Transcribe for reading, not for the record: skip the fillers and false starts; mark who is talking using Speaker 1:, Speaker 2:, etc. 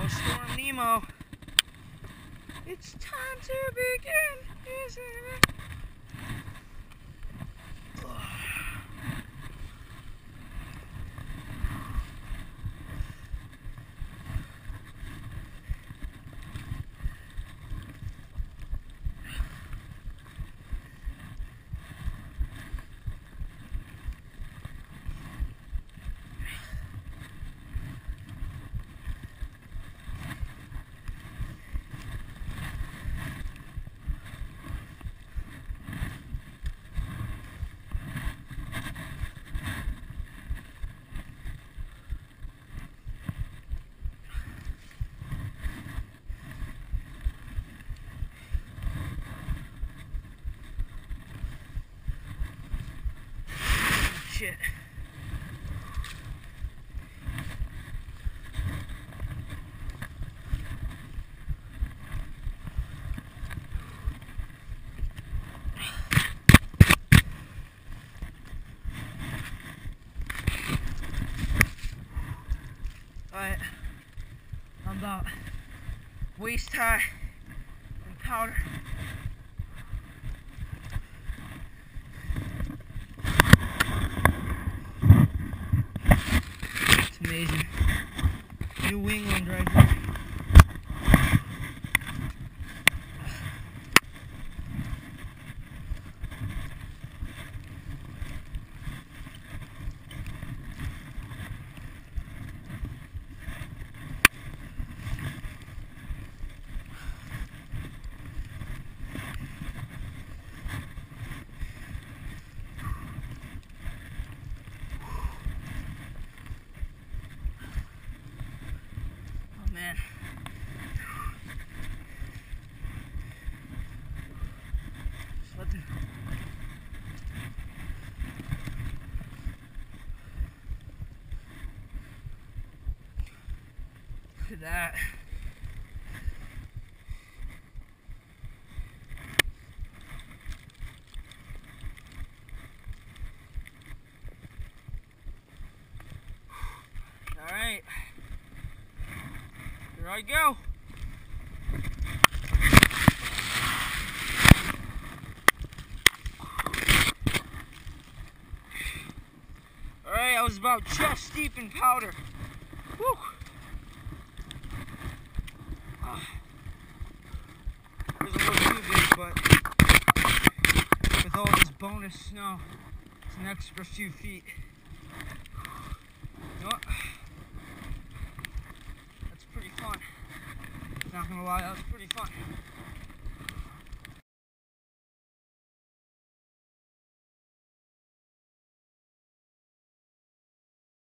Speaker 1: Oh, Storm Nemo. It's time to begin, isn't it? Shit. Alright, I'm about waist high in powder. It's amazing. New England right here. Man. Something. Look at that. All right. Here I go. Alright, I was about chest deep in powder. Whew. It was a little too big, but with all this bonus snow, it's an extra few feet. You know what? That's pretty fun. Not gonna lie, that was pretty fun.